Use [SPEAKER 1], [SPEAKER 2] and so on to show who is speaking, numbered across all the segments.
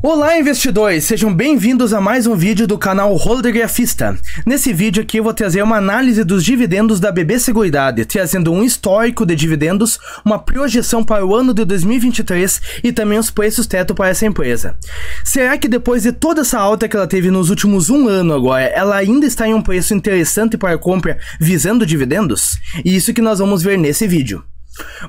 [SPEAKER 1] Olá investidores, sejam bem-vindos a mais um vídeo do canal Holdergrafista. Nesse vídeo aqui eu vou trazer uma análise dos dividendos da BB Seguridade, trazendo um histórico de dividendos, uma projeção para o ano de 2023 e também os preços teto para essa empresa. Será que depois de toda essa alta que ela teve nos últimos um ano agora, ela ainda está em um preço interessante para compra visando dividendos? E isso que nós vamos ver nesse vídeo.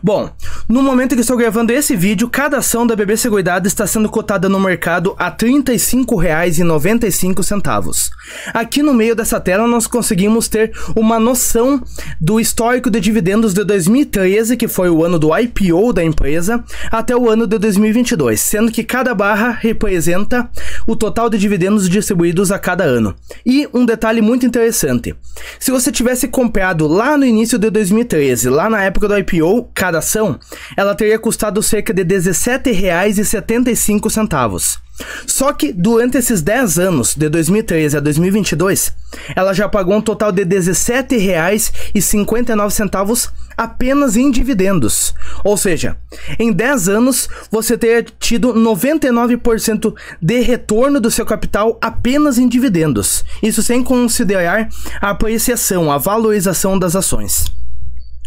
[SPEAKER 1] Bom, no momento que estou gravando esse vídeo, cada ação da BB Seguridade está sendo cotada no mercado a R$ 35,95. Aqui no meio dessa tela nós conseguimos ter uma noção do histórico de dividendos de 2013, que foi o ano do IPO da empresa, até o ano de 2022, sendo que cada barra representa o total de dividendos distribuídos a cada ano. E um detalhe muito interessante, se você tivesse comprado lá no início de 2013, lá na época do IPO, cada ação, ela teria custado cerca de R$ 17,75. Só que durante esses 10 anos, de 2013 a 2022, ela já pagou um total de R$ 17,59 apenas em dividendos. Ou seja, em 10 anos você teria tido 99% de retorno do seu capital apenas em dividendos. Isso sem considerar a apreciação, a valorização das ações.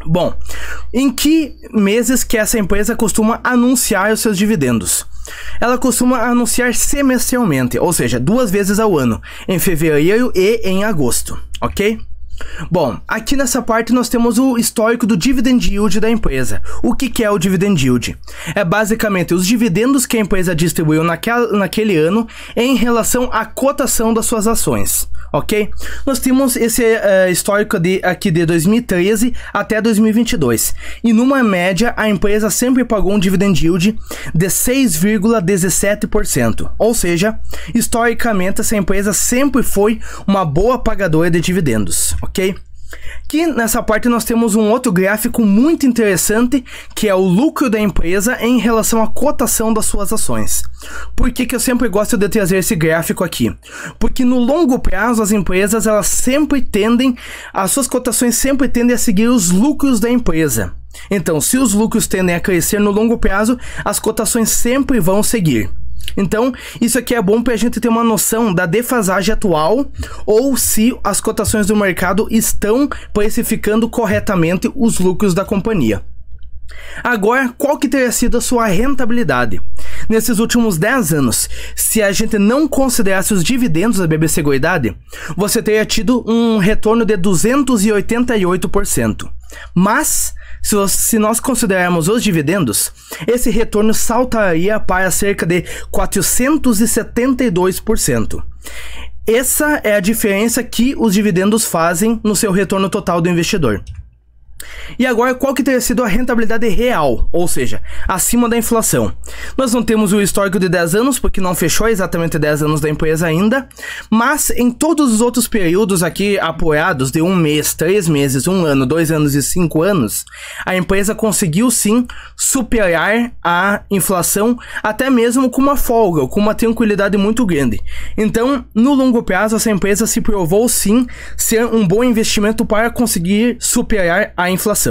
[SPEAKER 1] Bom, em que meses que essa empresa costuma anunciar os seus dividendos? Ela costuma anunciar semestralmente, ou seja, 2 vezes ao ano, em fevereiro e em agosto, ok? Bom, aqui nessa parte nós temos o histórico do dividend yield da empresa. O que é o dividend yield? É basicamente os dividendos que a empresa distribuiu naquele ano em relação à cotação das suas ações, ok? Nós temos esse histórico aqui de 2013 até 2022. E numa média, a empresa sempre pagou um dividend yield de 6,17%. Ou seja, historicamente essa empresa sempre foi uma boa pagadora de dividendos, ok? Aqui nessa parte nós temos um outro gráfico muito interessante, que é o lucro da empresa em relação à cotação das suas ações. Por que eu sempre gosto de trazer esse gráfico aqui? Porque no longo prazo as empresas, as suas cotações sempre tendem a seguir os lucros da empresa. Então, se os lucros tendem a crescer no longo prazo, as cotações sempre vão seguir. Então, isso aqui é bom para a gente ter uma noção da defasagem atual ou se as cotações do mercado estão precificando corretamente os lucros da companhia. Agora, qual que teria sido a sua rentabilidade? Nesses últimos 10 anos, se a gente não considerasse os dividendos da BB Seguridade, você teria tido um retorno de 288%. Mas, se nós considerarmos os dividendos, esse retorno saltaria para cerca de 472%. Essa é a diferença que os dividendos fazem no seu retorno total do investidor. E agora, qual que teria sido a rentabilidade real, ou seja, acima da inflação? Nós não temos o histórico de 10 anos, porque não fechou exatamente 10 anos da empresa ainda, mas em todos os outros períodos aqui apoiados de 1 mês, 3 meses, 1 ano, 2 anos e 5 anos, a empresa conseguiu sim superar a inflação, até mesmo com uma folga, com uma tranquilidade muito grande. Então, no longo prazo, essa empresa se provou sim ser um bom investimento para conseguir superar a inflação.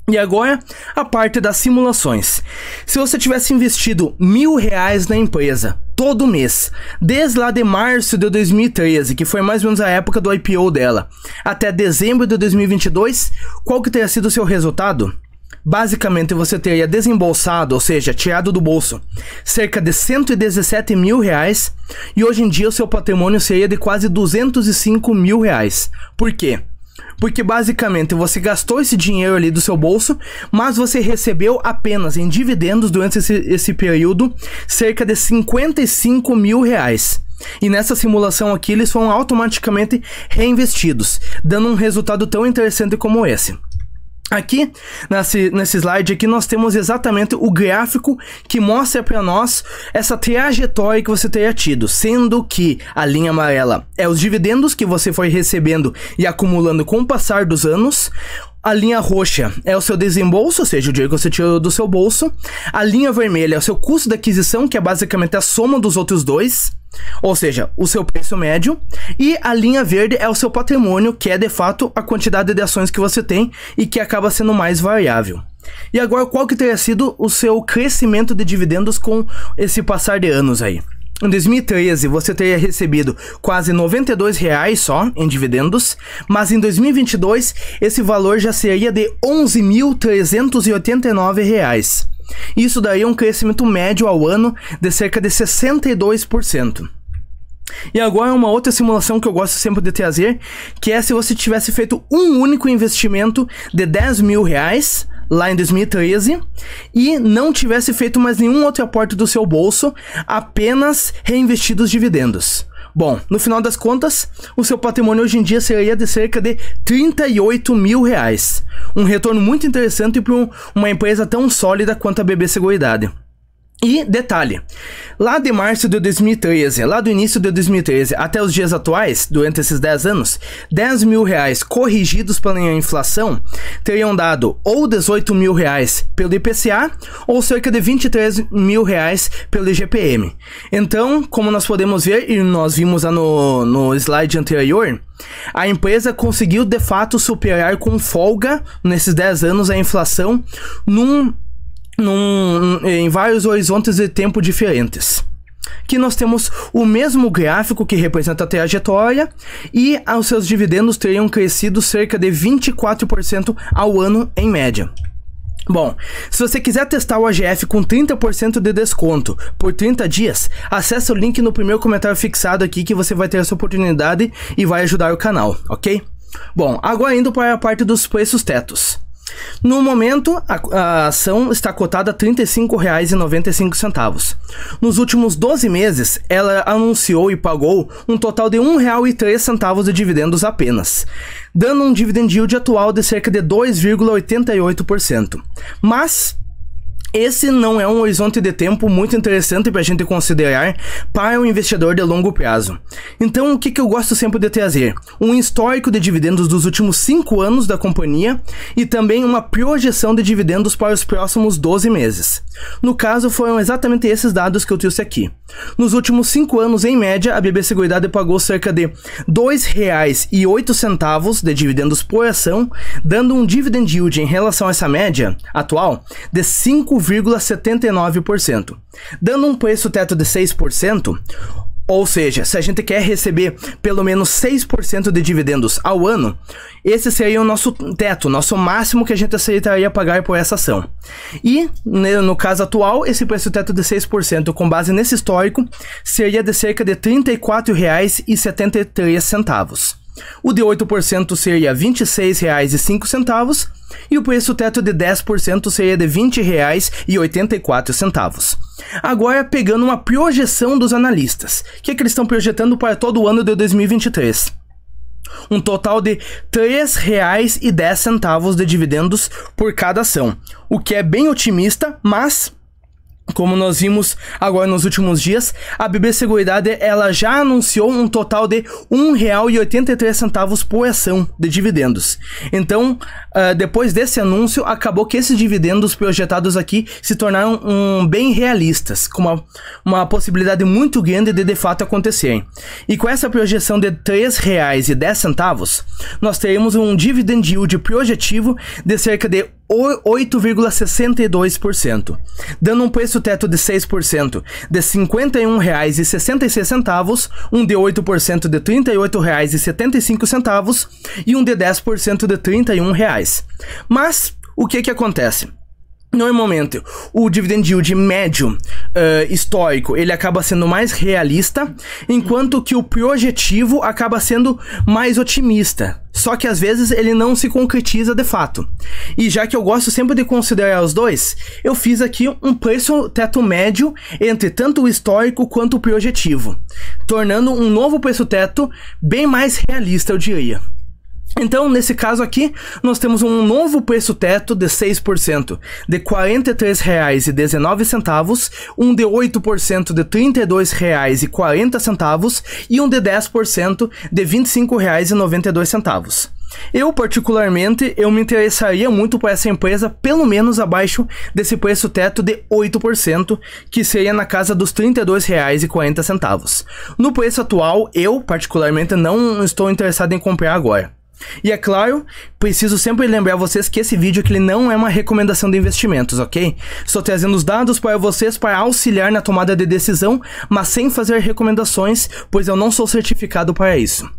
[SPEAKER 1] E agora, a parte das simulações. Se você tivesse investido R$ 1.000 na empresa todo mês, desde lá de março de 2013, que foi mais ou menos a época do IPO dela, até dezembro de 2022, qual que teria sido o seu resultado? Basicamente, você teria desembolsado, ou seja, tirado do bolso, cerca de R$ 117 mil, e hoje em dia o seu patrimônio seria de quase R$ 205 mil. Por quê? Porque basicamente você gastou esse dinheiro ali do seu bolso, mas você recebeu apenas em dividendos durante esse período cerca de R$ 55 mil. E nessa simulação aqui eles foram automaticamente reinvestidos, dando um resultado tão interessante como esse. Aqui, nesse slide aqui, nós temos exatamente o gráfico que mostra para nós essa trajetória que você teria tido, sendo que a linha amarela é os dividendos que você foi recebendo e acumulando com o passar dos anos. A linha roxa é o seu desembolso, ou seja, o dinheiro que você tirou do seu bolso. A linha vermelha é o seu custo de aquisição, que é basicamente a soma dos outros dois, ou seja, o seu preço médio. E a linha verde é o seu patrimônio, que é de fato a quantidade de ações que você tem e que acaba sendo mais variável. E agora, qual que teria sido o seu crescimento de dividendos com esse passar de anos aí? Em 2013, você teria recebido quase R$ 92 só em dividendos, mas em 2022, esse valor já seria de R$ 11.389. Isso daria um crescimento médio ao ano de cerca de 62%. E agora uma outra simulação que eu gosto sempre de trazer, que é se você tivesse feito um único investimento de R$10.000 lá em 2013 e não tivesse feito mais nenhum outro aporte do seu bolso, apenas reinvestido os dividendos. Bom, no final das contas, o seu patrimônio hoje em dia seria de cerca de R$38.000. Um retorno muito interessante para uma empresa tão sólida quanto a BB Seguridade. E detalhe, lá de março de 2013, lá do início de 2013 até os dias atuais, durante esses 10 anos, R$10.000 corrigidos pela inflação teriam dado ou R$18.000 pelo IPCA ou cerca de R$23.000 pelo IGPM. Então, como nós podemos ver, e nós vimos lá no slide anterior, a empresa conseguiu de fato superar com folga nesses 10 anos a inflação em vários horizontes de tempo diferentes. Aqui nós temos o mesmo gráfico que representa a trajetória e os seus dividendos teriam crescido cerca de 24% ao ano em média. Bom, se você quiser testar o AGF com 30% de desconto por 30 dias, acesse o link no primeiro comentário fixado aqui que você vai ter essa oportunidade e vai ajudar o canal, ok? Bom, agora indo para a parte dos preços tetos. No momento, a ação está cotada a R$ 35,95. Nos últimos 12 meses, ela anunciou e pagou um total de R$ 1,03 de dividendos apenas, dando um dividend yield atual de cerca de 2,88%. Mas esse não é um horizonte de tempo muito interessante para a gente considerar para um investidor de longo prazo. Então, o que eu gosto sempre de trazer? Um histórico de dividendos dos últimos 5 anos da companhia e também uma projeção de dividendos para os próximos 12 meses. No caso, foram exatamente esses dados que eu trouxe aqui. Nos últimos 5 anos, em média, a BB Seguridade pagou cerca de R$ 2,08 de dividendos por ação, dando um dividend yield em relação a essa média atual de 5,79%, dando um preço teto de 6%, ou seja, se a gente quer receber pelo menos 6% de dividendos ao ano, esse seria o nosso teto, nosso máximo que a gente aceitaria pagar por essa ação. E, no caso atual, esse preço teto de 6%, com base nesse histórico, seria de cerca de R$ 34,73. O de 8% seria R$ 26,05 e o preço teto de 10% seria de R$ 20,84. Agora, pegando uma projeção dos analistas, o que eles estão projetando para todo o ano de 2023? Um total de R$ 3,10 de dividendos por cada ação, o que é bem otimista, mas como nós vimos agora nos últimos dias, a BB Seguridade ela já anunciou um total de R$ 1,83 por ação de dividendos. Então, depois desse anúncio, acabou que esses dividendos projetados aqui se tornaram bem realistas, com uma possibilidade muito grande de fato acontecer. E com essa projeção de R$ 3,10, nós teremos um dividend yield projetivo de cerca de 8,62%, dando um preço teto de 6% de R$ 51,66, um de 8% de R$ 38,75 e um de 10% de R$ 31. Mas o que acontece? Normalmente, o dividend yield médio histórico, ele acaba sendo mais realista, enquanto que o projetivo acaba sendo mais otimista. Só que às vezes ele não se concretiza de fato. E já que eu gosto sempre de considerar os dois, eu fiz aqui um preço teto médio entre tanto o histórico quanto o projetivo, tornando um novo preço teto bem mais realista, eu diria. Então, nesse caso aqui, nós temos um novo preço teto de 6% de R$ 43,19, um de 8% de R$ 32,40 e um de 10% de R$ 25,92. Eu, particularmente, me interessaria muito por essa empresa, pelo menos abaixo desse preço teto de 8%, que seria na casa dos R$ 32,40. No preço atual, eu, particularmente, não estou interessado em comprar agora. E é claro, preciso sempre lembrar vocês que esse vídeo aqui ele não é uma recomendação de investimentos, ok? Estou trazendo os dados para vocês para auxiliar na tomada de decisão, mas sem fazer recomendações, pois eu não sou certificado para isso.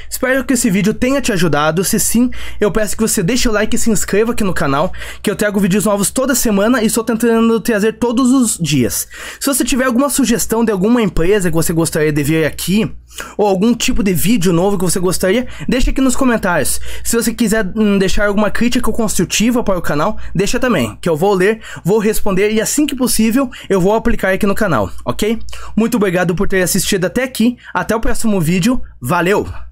[SPEAKER 1] Espero que esse vídeo tenha te ajudado. Se sim, eu peço que você deixe o like e se inscreva aqui no canal, que eu trago vídeos novos toda semana e estou tentando trazer todos os dias. Se você tiver alguma sugestão de alguma empresa que você gostaria de ver aqui, ou algum tipo de vídeo novo que você gostaria, deixa aqui nos comentários. Se você quiser deixar alguma crítica construtiva para o canal, deixa também, que eu vou ler, vou responder e assim que possível eu vou aplicar aqui no canal, ok? Muito obrigado por ter assistido até aqui, até o próximo vídeo, valeu!